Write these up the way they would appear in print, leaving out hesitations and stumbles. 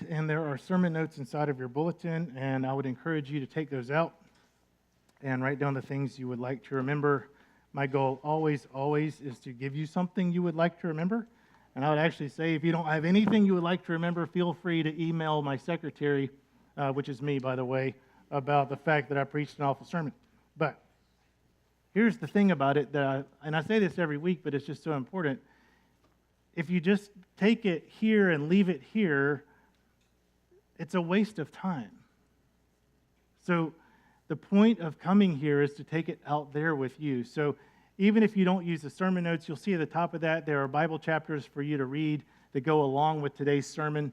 and there are sermon notes inside of your bulletin, and I would encourage you to take those out and write down the things you would like to remember. My goal always is to give you something you would like to remember. And I would actually say, if you don't have anything you would like to remember, feel free to email my secretary, which is me, by the way, about the fact that I preached an awful sermon. But here's the thing about it, and I say this every week, but it's just so important. If you just take it here and leave it here, it's a waste of time. So the point of coming here is to take it out there with you. So even if you don't use the sermon notes, you'll see at the top of that there are Bible chapters for you to read that go along with today's sermon.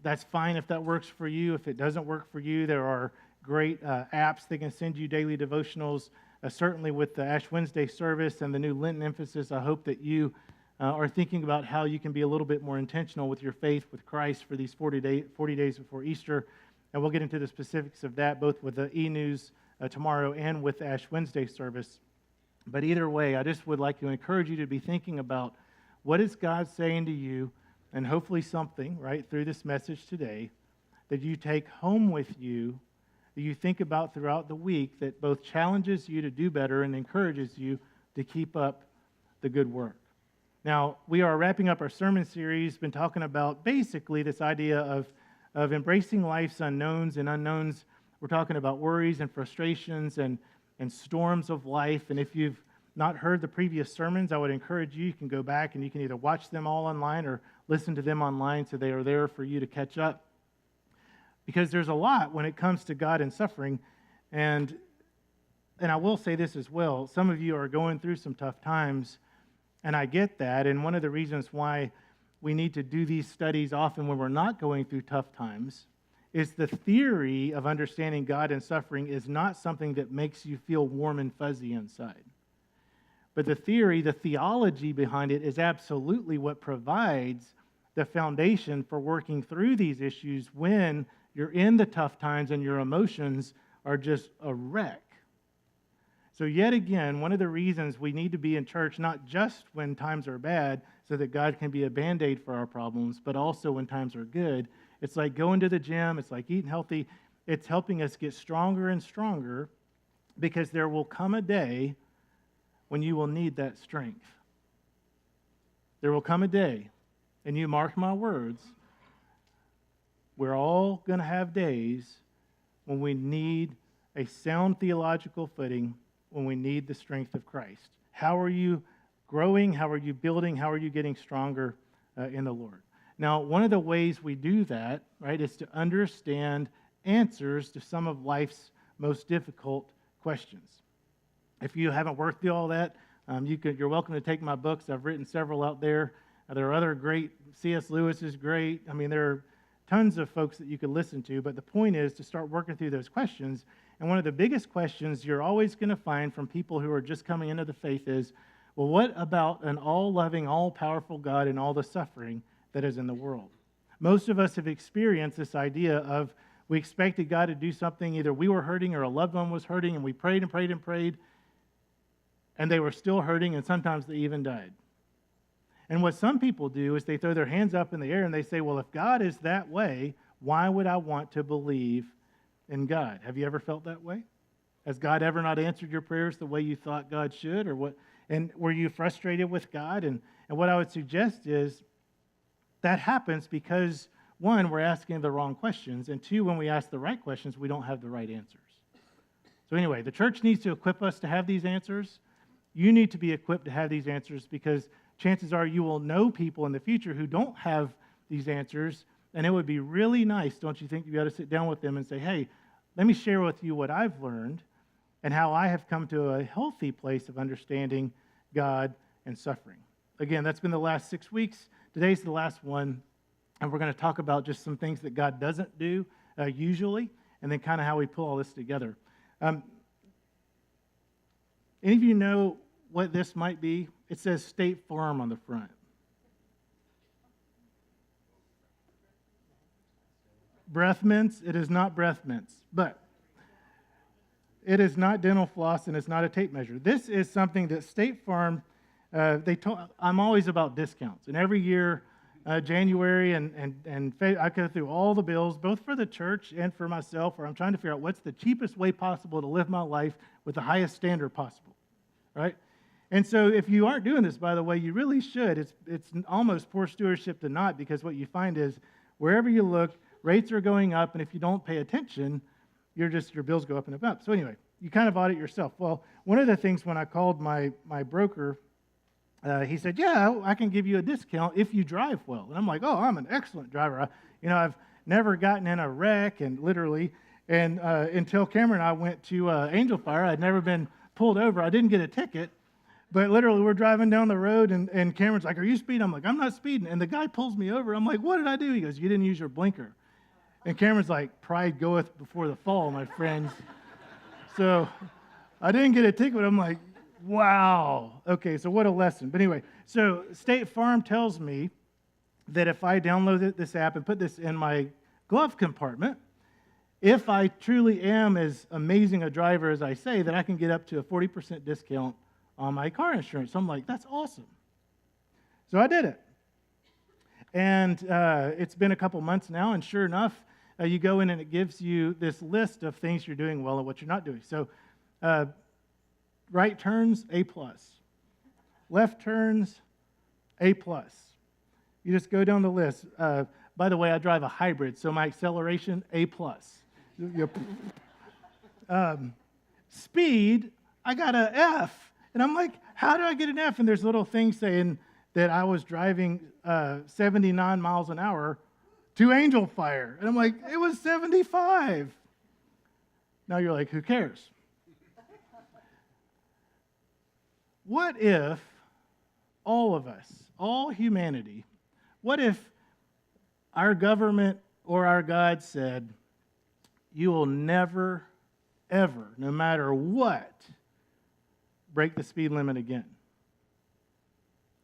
That's fine if that works for you. If it doesn't work for you, there are great apps that can send you daily devotionals. Certainly with the Ash Wednesday service and the new Lenten emphasis, I hope that you are thinking about how you can be a little bit more intentional with your faith with Christ for these 40 days before Easter. And we'll get into the specifics of that, both with the e-news tomorrow and with the Ash Wednesday service. But either way, I just would like to encourage you to be thinking about what is God saying to you, and hopefully something, right, through this message today that you take home with you, that you think about throughout the week, that both challenges you to do better and encourages you to keep up the good work. Now, we are wrapping up our sermon series, been talking about basically this idea of embracing life's unknowns and unknowns. We're talking about worries and frustrations and storms of life. And if you've not heard the previous sermons, I would encourage you can go back and you can either watch them all online or listen to them online so they are there for you to catch up. Because there's a lot when it comes to God and suffering. And I will say this as well. Some of you are going through some tough times, and I get that. And one of the reasons why we need to do these studies often when we're not going through tough times is the theory of understanding God and suffering is not something that makes you feel warm and fuzzy inside. But the theology behind it is absolutely what provides the foundation for working through these issues when you're in the tough times and your emotions are just a wreck. So yet again, one of the reasons we need to be in church, not just when times are bad, so that God can be a Band-Aid for our problems, but also when times are good. It's like going to the gym. It's like eating healthy. It's helping us get stronger and stronger, because there will come a day when you will need that strength. There will come a day, and you mark my words, we're all going to have days when we need a sound theological footing, when we need the strength of Christ. How are you growing? How are you building? How are you getting stronger in the Lord? Now, one of the ways we do that, right, is to understand answers to some of life's most difficult questions. If you haven't worked through all that, you're welcome to take my books. I've written several out there. There are other great, C.S. Lewis is great. I mean, there are tons of folks that you could listen to, but the point is to start working through those questions. And one of the biggest questions you're always going to find from people who are just coming into the faith is, well, what about an all-loving, all-powerful God and all the suffering that is in the world? Most of us have experienced this idea of we expected God to do something, either we were hurting or a loved one was hurting, and we prayed and prayed and prayed, and they were still hurting, and sometimes they even died. And what some people do is they throw their hands up in the air and they say, well, if God is that way, why would I want to believe in God? Have you ever felt that way? Has God ever not answered your prayers the way you thought God should? Or what? And were you frustrated with God? And what I would suggest is that happens because, one, we're asking the wrong questions, and two, when we ask the right questions, we don't have the right answers. So anyway, the church needs to equip us to have these answers. You need to be equipped to have these answers, because chances are you will know people in the future who don't have these answers, and it would be really nice, don't you think, you got to sit down with them and say, hey, let me share with you what I've learned and how I have come to a healthy place of understanding God and suffering. Again, that's been the last 6 weeks. Today's the last one, and we're going to talk about just some things that God doesn't do usually, and then kind of how we pull all this together. Any of you know what this might be? It says State Farm on the front. Breath mints? It is not breath mints, but it is not dental floss, and it's not a tape measure. This is something that State Farm, I'm always about discounts, and every year January, and I go through all the bills, both for the church and for myself, where I'm trying to figure out what's the cheapest way possible to live my life with the highest standard possible, right? And so if you aren't doing this, by the way, you really should. It's almost poor stewardship to not, because what you find is wherever you look, rates are going up, and if you don't pay attention, your bills go up and up. So anyway, you kind of audit yourself. Well, one of the things when I called my broker, he said, yeah, I can give you a discount if you drive well. And I'm like, oh, I'm an excellent driver. I've never gotten in a wreck, and literally, and until Cameron and I went to Angel Fire, I'd never been pulled over. I didn't get a ticket, but literally we're driving down the road, and Cameron's like, are you speeding? I'm like, I'm not speeding. And the guy pulls me over. I'm like, what did I do? He goes, you didn't use your blinker. And Cameron's like, pride goeth before the fall, my friends. So I didn't get a ticket, but I'm like, wow. Okay, so what a lesson. But anyway, so State Farm tells me that if I download this app and put this in my glove compartment, if I truly am as amazing a driver as I say, that I can get up to a 40% discount on my car insurance. So I'm like, that's awesome. So I did it. And it's been a couple months now, and sure enough, you go in and it gives you this list of things you're doing well and what you're not doing. So right turns, A+. Left turns, A+. You just go down the list. By the way, I drive a hybrid, so my acceleration, A+. Speed, I got an F. And I'm like, how do I get an F? And there's little things saying that I was driving 79 miles an hour to Angel Fire. And I'm like, it was 75. Now you're like, who cares? What if all of us, all humanity, what if our government or our God said, you will never, ever, no matter what, break the speed limit again?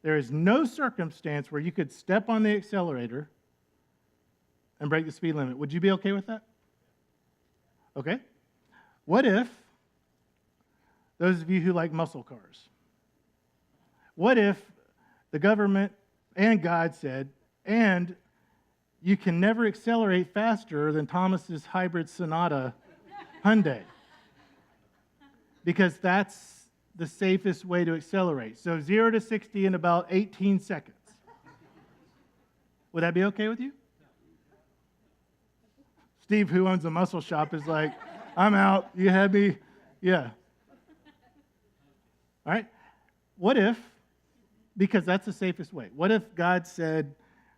There is no circumstance where you could step on the accelerator and break the speed limit. Would you be okay with that? Okay. What if, those of you who like muscle cars, what if the government and God said, and you can never accelerate faster than Thomas's hybrid Sonata Hyundai, because that's the safest way to accelerate. So 0 to 60 in about 18 seconds. Would that be okay with you? Steve, who owns a muscle shop, is like, I'm out. You had me. Yeah. All right. What if, because that's the safest way, what if God said,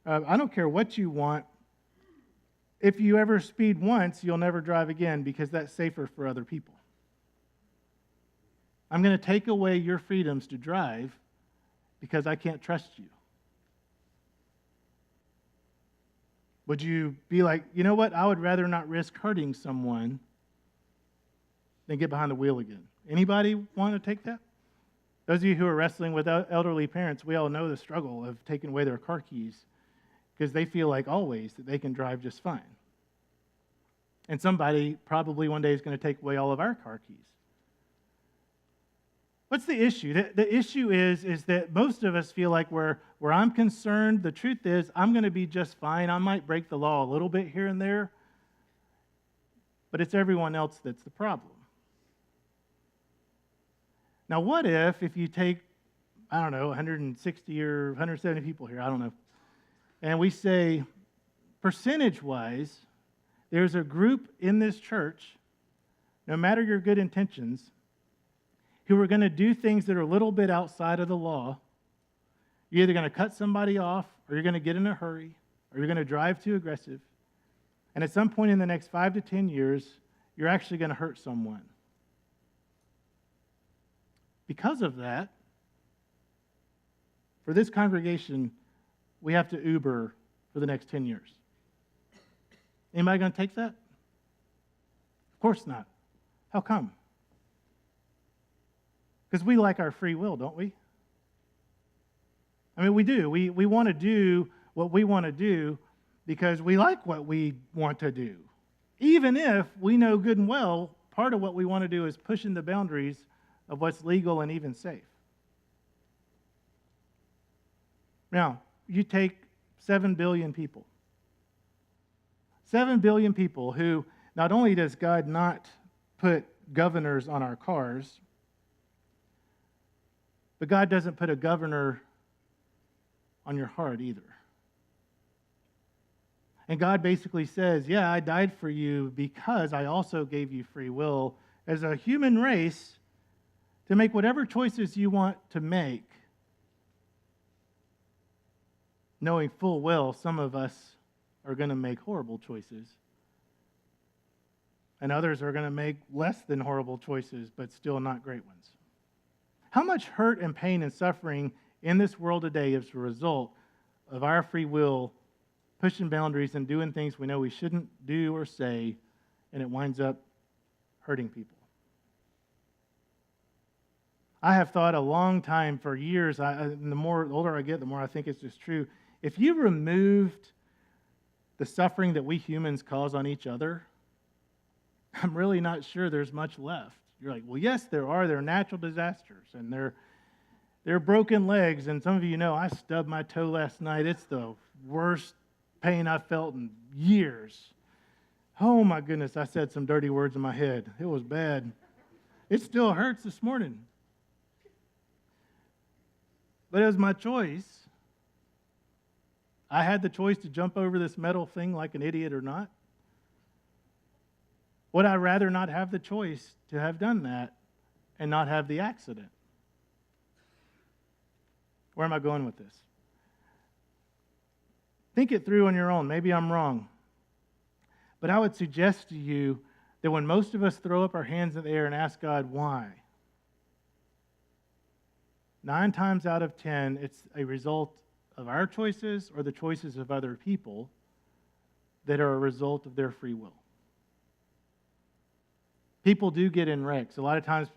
I don't care what you want. If you ever speed once, you'll never drive again because that's safer for other people. I'm going to take away your freedoms to drive because I can't trust you. Would you be like, you know what? I would rather not risk hurting someone than get behind the wheel again. Anybody want to take that? Those of you who are wrestling with elderly parents, we all know the struggle of taking away their car keys because they feel like always that they can drive just fine. And somebody probably one day is going to take away all of our car keys. What's the issue? The issue is that most of us feel like where I'm concerned, the truth is I'm going to be just fine. I might break the law a little bit here and there, but it's everyone else that's the problem. Now, what if you take, I don't know, 160 or 170 people here, I don't know, and we say, percentage-wise, there's a group in this church, no matter your good intentions, who are going to do things that are a little bit outside of the law. You're either going to cut somebody off, or you're going to get in a hurry, or you're going to drive too aggressive. And at some point in the next 5 to 10 years, you're actually going to hurt someone. Because of that, for this congregation, we have to Uber for the next 10 years. Anybody going to take that? Of course not. How come? Because we like our free will, don't we? I mean, we do. We want to do what we want to do because we like what we want to do. Even if we know good and well, part of what we want to do is pushing the boundaries of what's legal and even safe. Now, you take 7 billion people. 7 billion people who, not only does God not put governors on our cars, but God doesn't put a governor on your heart either. And God basically says, yeah, I died for you because I also gave you free will as a human race to make whatever choices you want to make, knowing full well some of us are going to make horrible choices, and others are going to make less than horrible choices, but still not great ones. How much hurt and pain and suffering in this world today is a result of our free will pushing boundaries and doing things we know we shouldn't do or say, and it winds up hurting people. I have thought a long time, for years, and the older I get, the more I think it's just true. If you removed the suffering that we humans cause on each other, I'm really not sure there's much left. You're like, well, yes, there are. There are natural disasters, and there are broken legs. And some of you know I stubbed my toe last night. It's the worst pain I've felt in years. Oh, my goodness, I said some dirty words in my head. It was bad. It still hurts this morning. But it was my choice. I had the choice to jump over this metal thing like an idiot or not. Would I rather not have the choice to have done that and not have the accident? Where am I going with this? Think it through on your own. Maybe I'm wrong. But I would suggest to you that when most of us throw up our hands in the air and ask God why, 9 times out of 10, it's a result of our choices or the choices of other people that are a result of their free will. People do get in wrecks. A lot of times,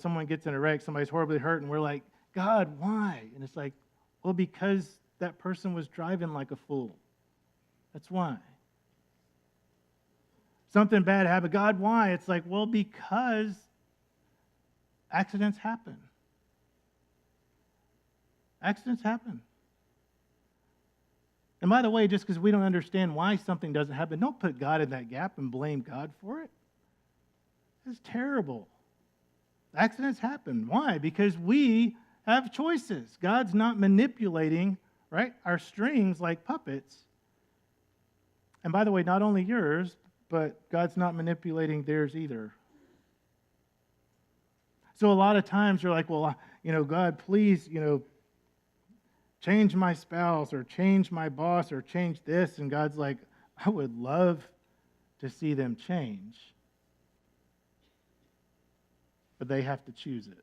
someone gets in a wreck, somebody's horribly hurt, and we're like, God, why? And it's like, well, because that person was driving like a fool. That's why. Something bad happened. God, why? It's like, well, because accidents happen. Accidents happen. And by the way, just because we don't understand why something doesn't happen, don't put God in that gap and blame God for it. It's terrible. Accidents happen. Why? Because we have choices. God's not manipulating, right, our strings like puppets. And by the way, not only yours, but God's not manipulating theirs either. So a lot of times you're like, well, God, please, change my spouse or change my boss or change this. And God's like, I would love to see them change. But they have to choose it.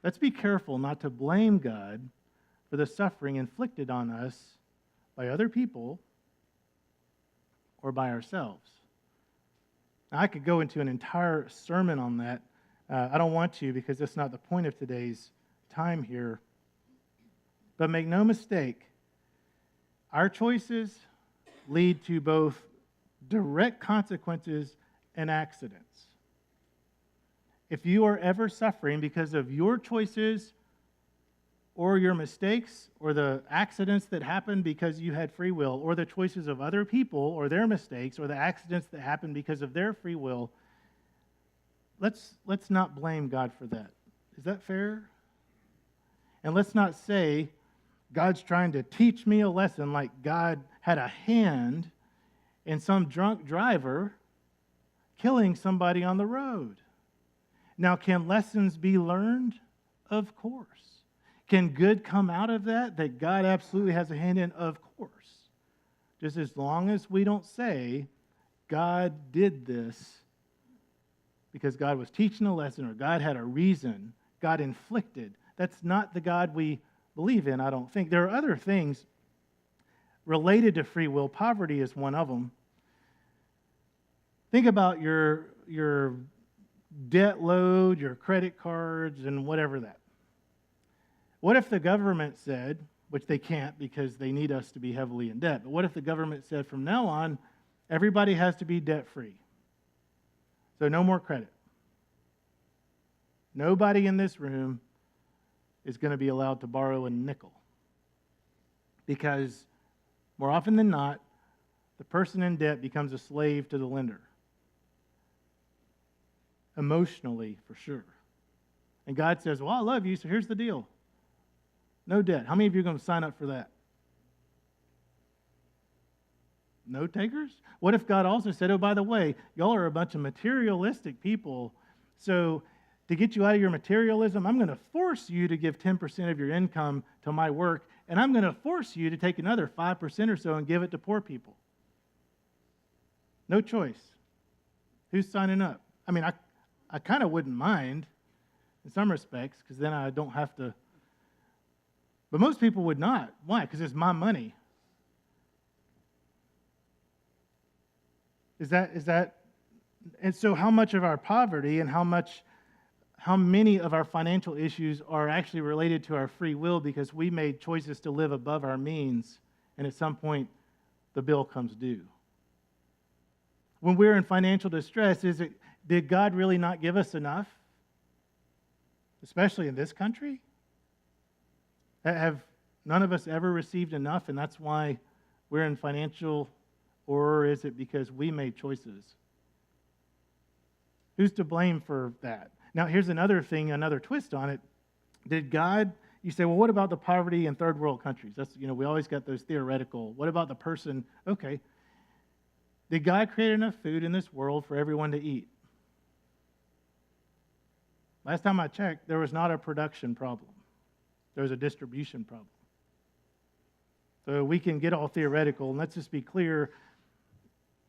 Let's be careful not to blame God for the suffering inflicted on us by other people or by ourselves. Now, I could go into an entire sermon on that. I don't want to because that's not the point of today's time here. But make no mistake, our choices lead to both direct consequences and accidents. If you are ever suffering because of your choices or your mistakes or the accidents that happened because you had free will or the choices of other people or their mistakes or the accidents that happened because of their free will, let's not blame God for that. Is that fair? And let's not say God's trying to teach me a lesson like God had a hand in some drunk driver killing somebody on the road. Now, can lessons be learned? Of course. Can good come out of that God absolutely has a hand in? Of course. Just as long as we don't say God did this because God was teaching a lesson or God had a reason, God inflicted. That's not the God we believe in, I don't think. There are other things related to free will. Poverty is one of them. Think about your debt load, your credit cards, and whatever that. What if the government said, which they can't because they need us to be heavily in debt, but what if the government said from now on, everybody has to be debt-free? So no more credit. Nobody in this room is going to be allowed to borrow a nickel. Because more often than not, the person in debt becomes a slave to the lender. Emotionally, for sure. And God says, well, I love you, so here's the deal. No debt. How many of you are going to sign up for that? No takers? What if God also said, oh, by the way, y'all are a bunch of materialistic people, so to get you out of your materialism, I'm going to force you to give 10% of your income to my work, and I'm going to force you to take another 5% or so and give it to poor people. No choice. Who's signing up? I mean, I kind of wouldn't mind in some respects, because then I don't have to. But most people would not. Why? Because it's my money. Is that? And so how much of our poverty and how many of our financial issues are actually related to our free will because we made choices to live above our means, and at some point the bill comes due? When we're in financial distress, did God really not give us enough? Especially in this country? Have none of us ever received enough, and that's why we're in financial, or is it because we made choices? Who's to blame for that? Now, here's another thing, another twist on it. Did God, you say, well, what about the poverty in third world countries? That's, we always got those theoretical. What about the person? Okay. Did God create enough food in this world for everyone to eat? Last time I checked, there was not a production problem. There was a distribution problem. So we can get all theoretical, and let's just be clear,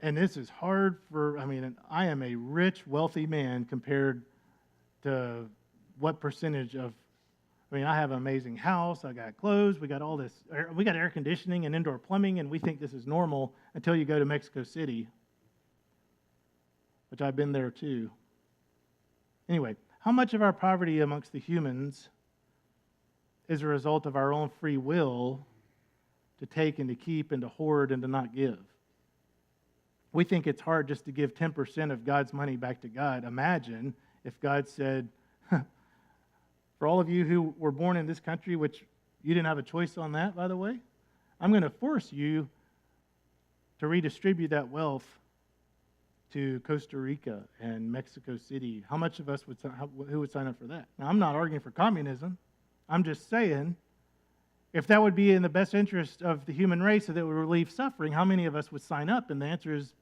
and this is hard I am a rich, wealthy man compared to what percentage of, I have an amazing house, I got clothes, we got all this, we got air conditioning and indoor plumbing, and we think this is normal until you go to Mexico City, which I've been there too. Anyway, how much of our poverty amongst the humans is a result of our own free will to take and to keep and to hoard and to not give? We think it's hard just to give 10% of God's money back to God. Imagine if God said, for all of you who were born in this country, which you didn't have a choice on that, by the way, I'm going to force you to redistribute that wealth to Costa Rica and Mexico City. How much of us who would sign up for that? Now, I'm not arguing for communism. I'm just saying, if that would be in the best interest of the human race so that it would relieve suffering, how many of us would sign up? And the answer is,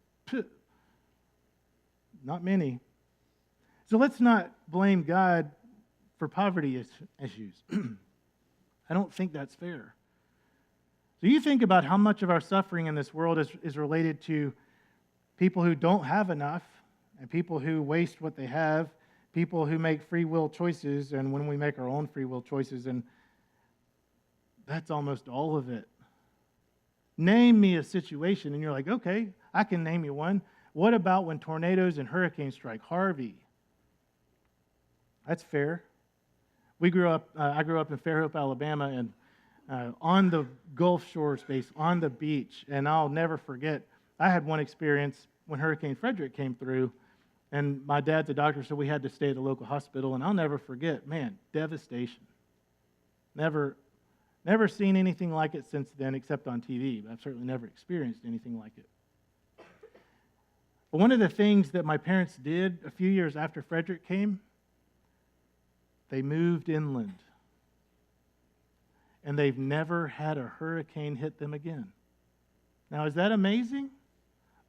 not many. So let's not blame God for poverty issues. I don't think that's fair. So you think about how much of our suffering in this world is related to people who don't have enough, and people who waste what they have, people who make free will choices, and when we make our own free will choices, and that's almost all of it. Name me a situation, and you're like, okay, I can name you one. What about when tornadoes and hurricanes strike? Harvey. That's fair. I grew up in Fairhope, Alabama, and on the Gulf Shore space, on the beach, and I'll never forget, I had one experience when Hurricane Frederick came through, and my dad's a doctor, so we had to stay at the local hospital, and I'll never forget, man, devastation. Never seen anything like it since then, except on TV, but I've certainly never experienced anything like it. But one of the things that my parents did a few years after Frederick came, they moved inland. And they've never had a hurricane hit them again. Now, is that amazing?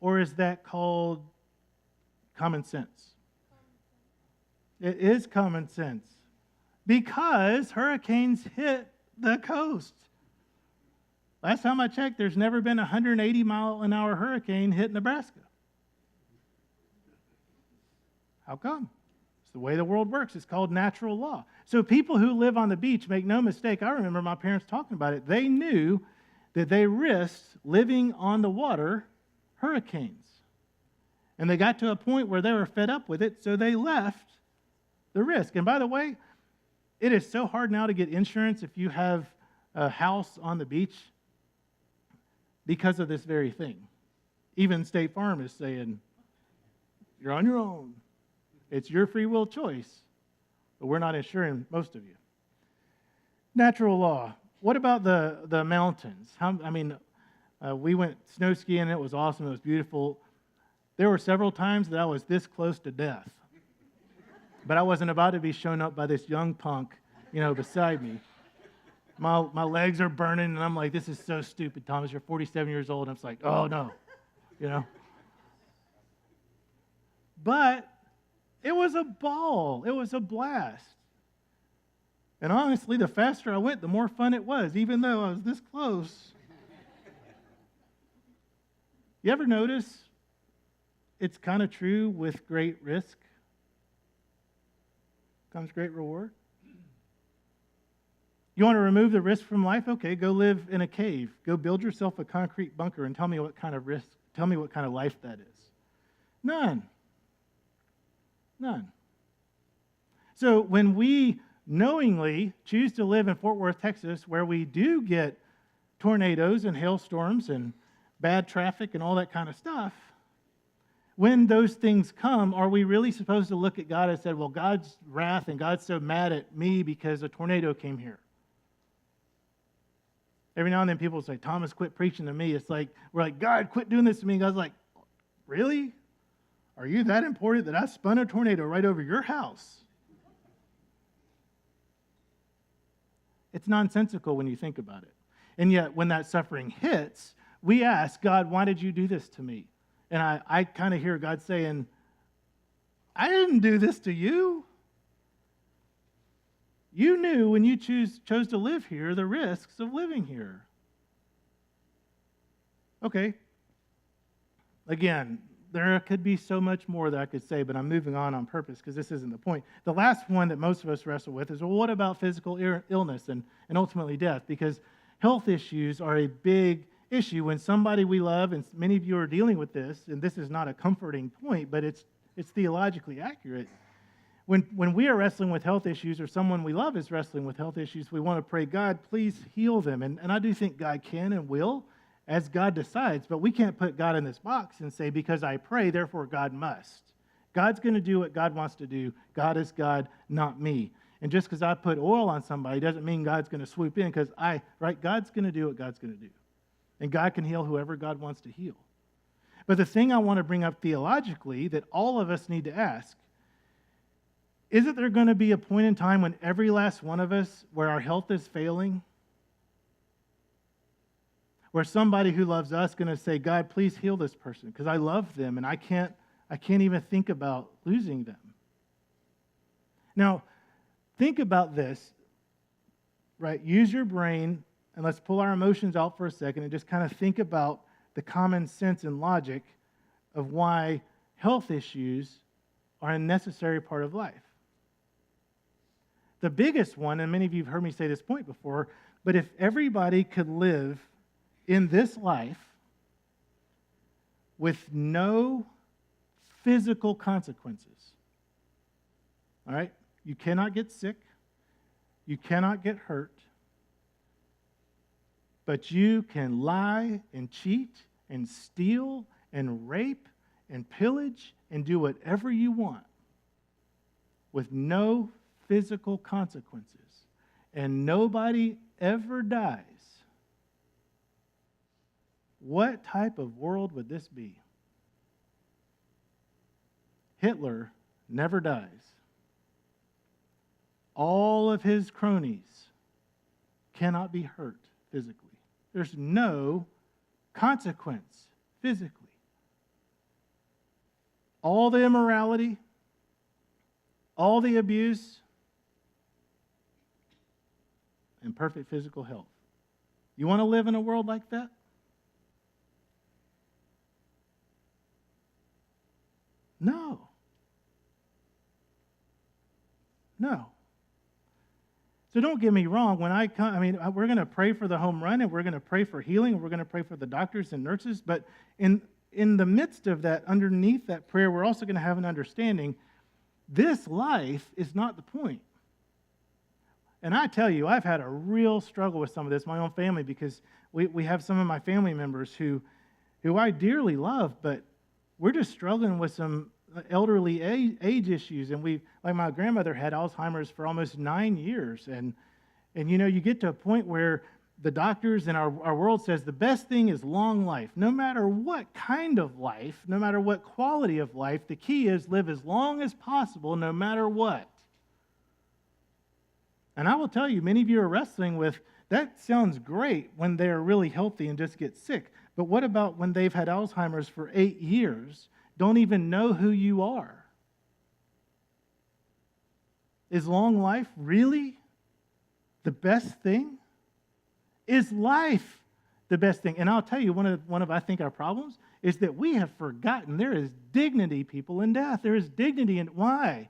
Or is that called common sense? It is common sense. Because hurricanes hit the coast. Last time I checked, there's never been a 180-mile-an-hour hurricane hit Nebraska. How come? It's the way the world works. It's called natural law. So people who live on the beach, make no mistake, I remember my parents talking about it. They knew that they risked living on the water hurricanes. And they got to a point where they were fed up with it, so they left the risk. And by the way, it is so hard now to get insurance if you have a house on the beach because of this very thing. Even State Farm is saying, you're on your own. It's your free will choice, but we're not insuring most of you. Natural law. What about the mountains? We went snow skiing, and it was awesome. It was beautiful. There were several times that I was this close to death. But I wasn't about to be shown up by this young punk, beside me. My legs are burning, and I'm like, this is so stupid, Thomas. You're 47 years old. And I'm just like, oh, no, But it was a ball. It was a blast. And honestly, the faster I went, the more fun it was, even though I was this close. You ever notice it's kind of true with great risk comes great reward? You want to remove the risk from life? Okay, go live in a cave. Go build yourself a concrete bunker and tell me what kind of life that is. None. So when we knowingly choose to live in Fort Worth, Texas, where we do get tornadoes and hailstorms and bad traffic and all that kind of stuff, when those things come, are we really supposed to look at God and say, well, God's wrath and God's so mad at me because a tornado came here? Every now and then people say, Thomas, quit preaching to me. It's like, we're like, God, quit doing this to me. And God's like, really? Are you that important that I spun a tornado right over your house? It's nonsensical when you think about it. And yet, when that suffering hits, we ask, God, why did you do this to me? And I kind of hear God saying, I didn't do this to you. You knew when you chose to live here the risks of living here. Okay. Again, there could be so much more that I could say, but I'm moving on purpose because this isn't the point. The last one that most of us wrestle with is, well, what about physical illness and ultimately death? Because health issues are a big issue when somebody we love, and many of you are dealing with this, and this is not a comforting point, but it's theologically accurate. When we are wrestling with health issues or someone we love is wrestling with health issues, we want to pray, God, please heal them. And I do think God can and will as God decides, but we can't put God in this box and say, because I pray, therefore God must. God's going to do what God wants to do. God is God, not me. And just because I put oil on somebody doesn't mean God's going to swoop in because God's going to do what God's going to do. And God can heal whoever God wants to heal. But the thing I want to bring up theologically that all of us need to ask, isn't there going to be a point in time when every last one of us, where our health is failing, where somebody who loves us is going to say, God, please heal this person because I love them and I can't even think about losing them. Now, think about this, right? Use your brain and let's pull our emotions out for a second and just kind of think about the common sense and logic of why health issues are a necessary part of life. The biggest one, and many of you have heard me say this point before, but if everybody could live in this life with no physical consequences, all right? You cannot get sick. You cannot get hurt. But you can lie and cheat and steal and rape and pillage and do whatever you want with no physical consequences. And nobody ever dies. What type of world would this be? Hitler never dies. All of his cronies cannot be hurt physically. There's no consequence physically. All the immorality, all the abuse, and perfect physical health. You want to live in a world like that? No. So don't get me wrong. When I come, we're going to pray for the home run, and we're going to pray for healing, and we're going to pray for the doctors and nurses. But in the midst of that, underneath that prayer, we're also going to have an understanding. This life is not the point. And I tell you, I've had a real struggle with some of this, my own family, because we have some of my family members who I dearly love, but we're just struggling with some elderly age issues. And like my grandmother had Alzheimer's for almost 9 years. And And you get to a point where the doctors in our world says the best thing is long life. No matter what kind of life, no matter what quality of life, the key is live as long as possible, no matter what. And I will tell you, many of you are wrestling with, that sounds great when they're really healthy and just get sick. But what about when they've had Alzheimer's for 8 years, don't even know who you are? Is long life really the best thing? Is life the best thing? And I'll tell you, one of I think our problems is that we have forgotten there is dignity, people, in death. There is dignity in why?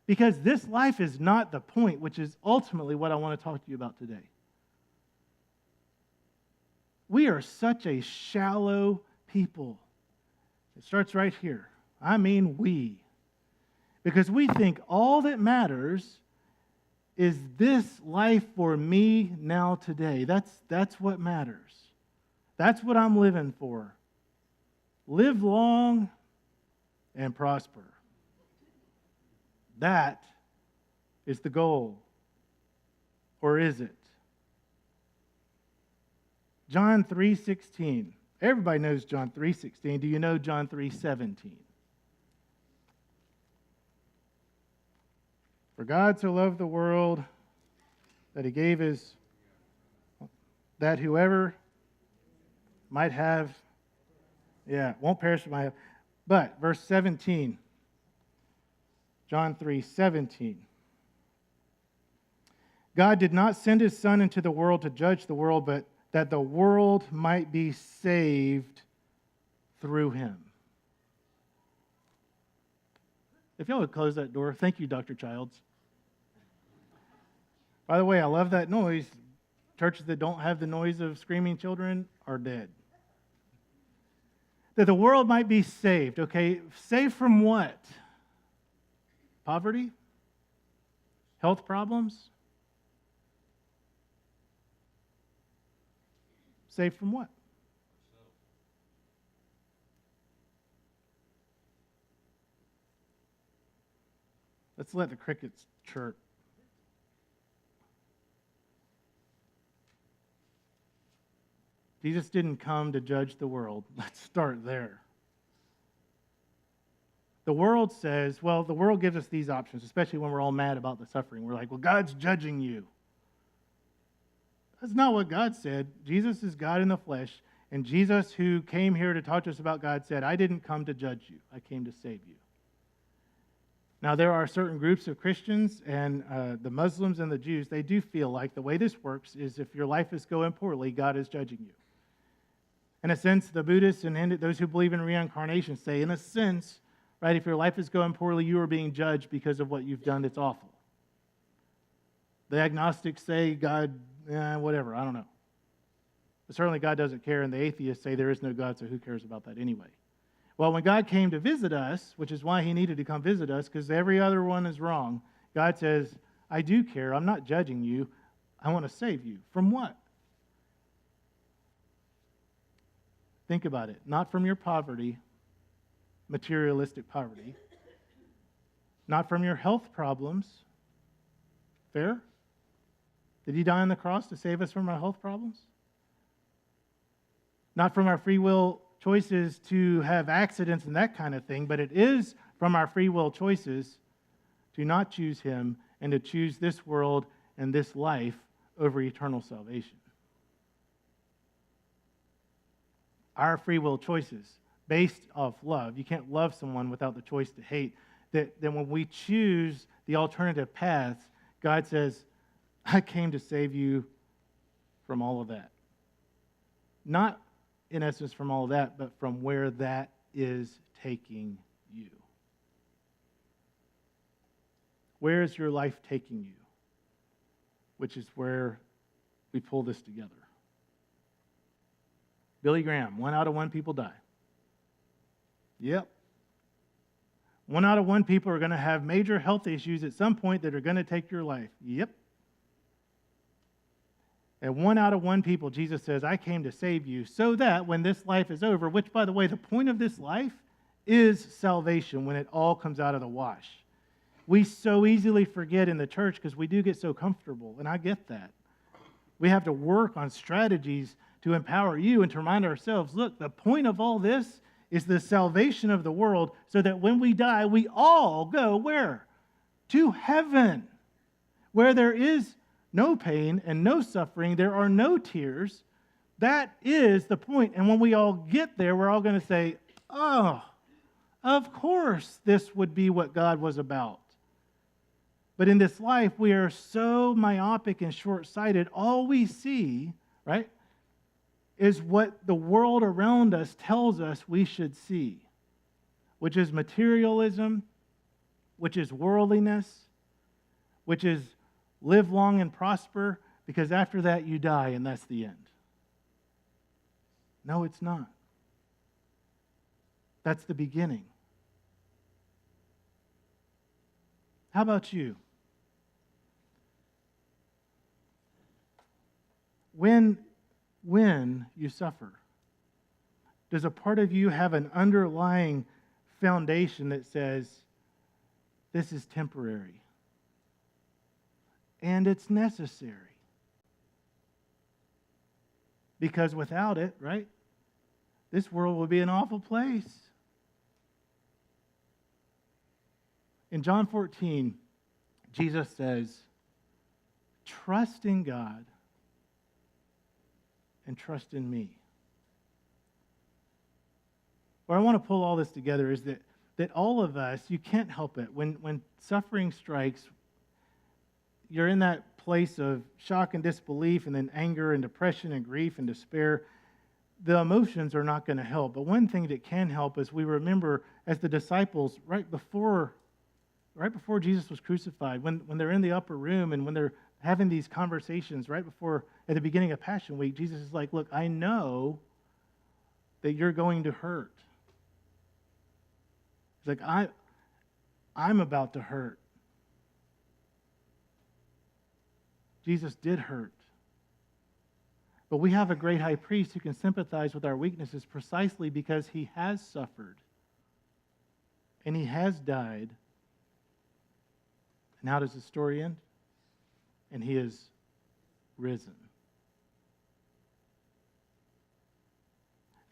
Because this life is not the point, which is ultimately what I want to talk to you about today. We are such a shallow people. It starts right here. I mean we. Because we think all that matters is this life for me now today. That's what matters. That's what I'm living for. Live long and prosper. That is the goal. Or is it? John 3:16. Everybody knows John 3:16. Do you know John 3:17? For God so loved the world that he gave that whoever might have, won't perish but might have. But, verse 17, John 3:17. God did not send his Son into the world to judge the world, but that the world might be saved through him. If y'all would close that door. Thank you, Dr. Childs. By the way, I love that noise. Churches that don't have the noise of screaming children are dead. That the world might be saved, okay? Saved from what? Poverty? Health problems? Saved from what? Let's let the crickets chirp. Jesus didn't come to judge the world. Let's start there. The world says, the world gives us these options, especially when we're all mad about the suffering. We're like, God's judging you. That's not what God said. Jesus is God in the flesh, and Jesus, who came here to talk to us about God, said, I didn't come to judge you. I came to save you. Now, there are certain groups of Christians and the Muslims and the Jews, they do feel like the way this works is if your life is going poorly, God is judging you. In a sense, the Buddhists and those who believe in reincarnation say, in a sense, right, if your life is going poorly, you are being judged because of what you've done that's awful. The agnostics say God, whatever, I don't know. But certainly God doesn't care, and the atheists say there is no God, so who cares about that anyway? Well, when God came to visit us, which is why he needed to come visit us, because every other one is wrong, God says, I do care. I'm not judging you. I want to save you. From what? Think about it. Not from your poverty, materialistic poverty. Not from your health problems. Fair? Did he die on the cross to save us from our health problems? Not from our free will choices to have accidents and that kind of thing, but it is from our free will choices to not choose him and to choose this world and this life over eternal salvation. Our free will choices based off love. You can't love someone without the choice to hate. That when we choose the alternative paths, God says, I came to save you from all of that. Not in essence from all of that, but from where that is taking you. Where is your life taking you? Which is where we pull this together. Billy Graham, 1 out of 1 people die. Yep. 1 out of 1 people are going to have major health issues at some point that are going to take your life. Yep. And 1 out of 1 people, Jesus says, I came to save you so that when this life is over, which, by the way, the point of this life is salvation when it all comes out of the wash. we so easily forget in the church because we do get so comfortable, and I get that. We have to work on strategies to empower you and to remind ourselves, look, the point of all this is the salvation of the world so that when we die, we all go where? To heaven, where there is no pain and no suffering, there are no tears. That is the point. And when we all get there, we're all going to say, oh, of course this would be what God was about. But in this life, we are so myopic and short-sighted, all we see, right, is what the world around us tells us we should see, which is materialism, which is worldliness, which is live long and prosper, because after that you die and that's the end. No, it's not. That's the beginning. How about you? When you suffer, does a part of you have an underlying foundation that says, this is temporary and it's necessary? Because without it, right, this world would be an awful place. In John 14, Jesus says, trust in God and trust in me. Where I want to pull all this together is that all of us, you can't help it. When suffering strikes, you're in that place of shock and disbelief, and then anger and depression and grief and despair. The emotions are not going to help. But one thing that can help is we remember, as the disciples, right before Jesus was crucified, when they're in the upper room and when they're having these conversations right before, at the beginning of Passion Week, Jesus is like, look, I know that you're going to hurt. He's like, I'm about to hurt. Jesus did hurt. But we have a great high priest who can sympathize with our weaknesses precisely because he has suffered and he has died. And how does the story end? And he is risen.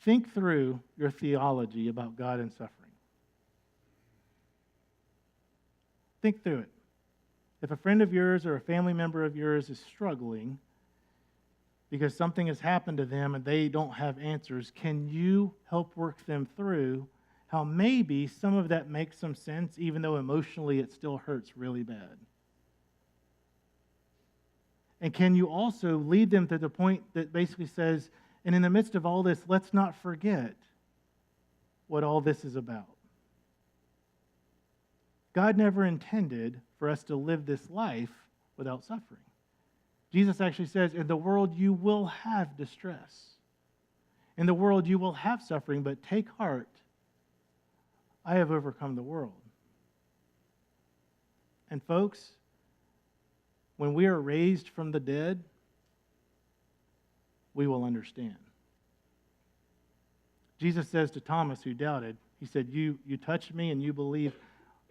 Think through your theology about God and suffering. Think through it. If a friend of yours or a family member of yours is struggling because something has happened to them and they don't have answers, can you help work them through how maybe some of that makes some sense, even though emotionally it still hurts really bad? And can you also lead them to the point that basically says, and in the midst of all this, let's not forget what all this is about. God never intended for us to live this life without suffering. Jesus actually says, in the world you will have distress. In the world you will have suffering, but take heart, I have overcome the world. And folks, when we are raised from the dead, we will understand. Jesus says to Thomas, who doubted, he said, you touched me and you believe.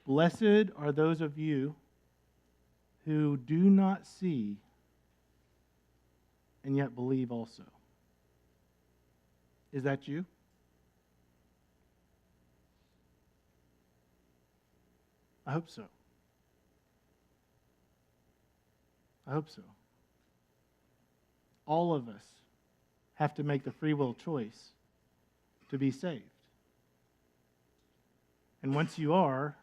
Blessed are those of you who do not see and yet believe also. Is that you? I hope so. I hope so. All of us have to make the free will choice to be saved. And once you are,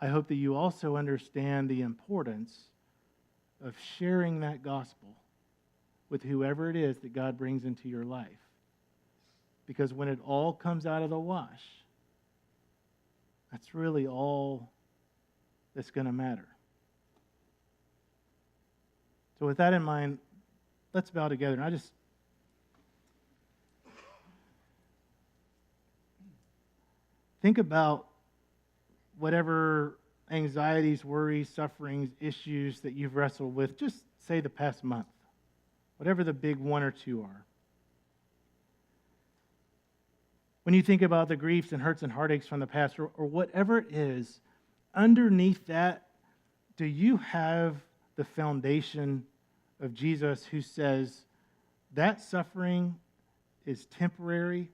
I hope that you also understand the importance of sharing that gospel with whoever it is that God brings into your life. Because when it all comes out of the wash, that's really all that's going to matter. So with that in mind, let's bow together. And I just think about whatever anxieties, worries, sufferings, issues that you've wrestled with, just say the past month, whatever the big one or two are. When you think about the griefs and hurts and heartaches from the past, or whatever it is, underneath that, do you have the foundation of Jesus who says that suffering is temporary,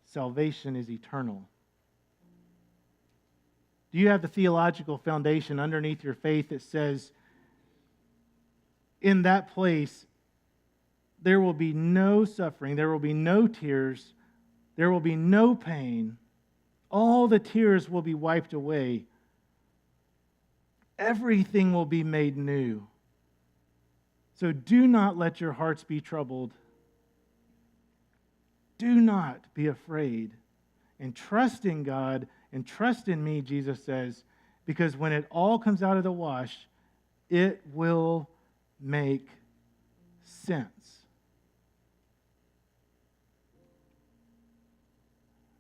salvation is eternal? Do you have the theological foundation underneath your faith that says, in that place, there will be no suffering, there will be no tears, there will be no pain, all the tears will be wiped away, everything will be made new. So do not let your hearts be troubled. Do not be afraid. And trust in God and trust in me, Jesus says, because when it all comes out of the wash, it will make sense.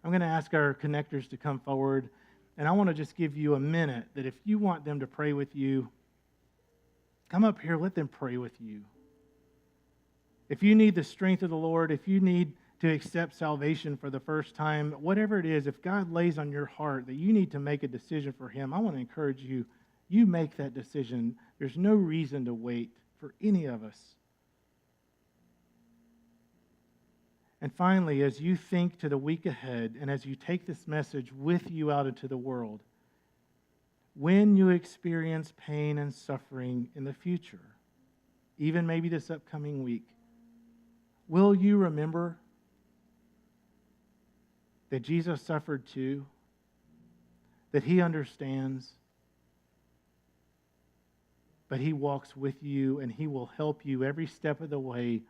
I'm going to ask our connectors to come forward, and I want to just give you a minute that if you want them to pray with you, come up here, let them pray with you. If you need the strength of the Lord, if you need to accept salvation for the first time, whatever it is, if God lays on your heart that you need to make a decision for Him, I want to encourage you, you make that decision. There's no reason to wait for any of us. And finally, as you think to the week ahead and as you take this message with you out into the world, when you experience pain and suffering in the future, even maybe this upcoming week, will you remember that Jesus suffered too, that He understands, but He walks with you and He will help you every step of the way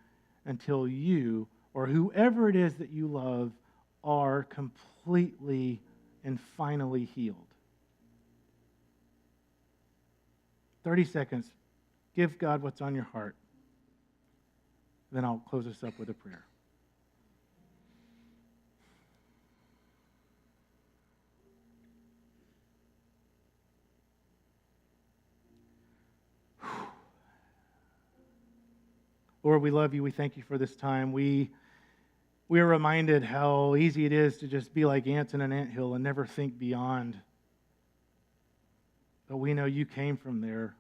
until you or whoever it is that you love are completely and finally healed. 30 seconds. Give God what's on your heart. Then I'll close us up with a prayer. Lord, we love you. We thank you for this time. We are reminded how easy it is to just be like ants in an anthill and never think beyond. But we know you came from there.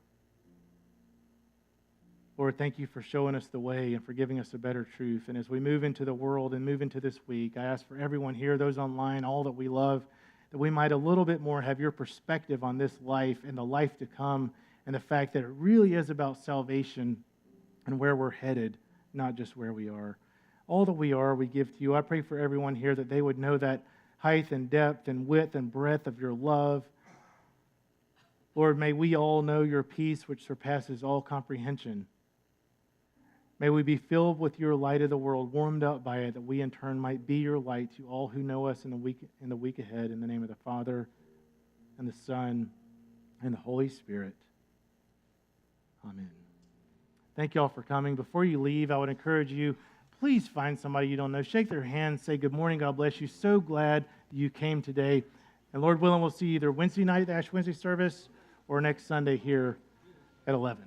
Lord, thank you for showing us the way and for giving us a better truth. And as we move into the world and move into this week, I ask for everyone here, those online, all that we love, that we might a little bit more have your perspective on this life and the life to come and the fact that it really is about salvation and where we're headed, not just where we are. All that we are, we give to you. I pray for everyone here that they would know that height and depth and width and breadth of your love. Lord, may we all know your peace which surpasses all comprehension. May we be filled with your light of the world, warmed up by it, that we in turn might be your light to all who know us in the week ahead. In the name of the Father, and the Son, and the Holy Spirit. Amen. Thank you all for coming. Before you leave, I would encourage you, please find somebody you don't know. Shake their hand, say good morning, God bless you. So glad you came today. And Lord willing, we'll see you either Wednesday night at the Ash Wednesday service or next Sunday here at 11.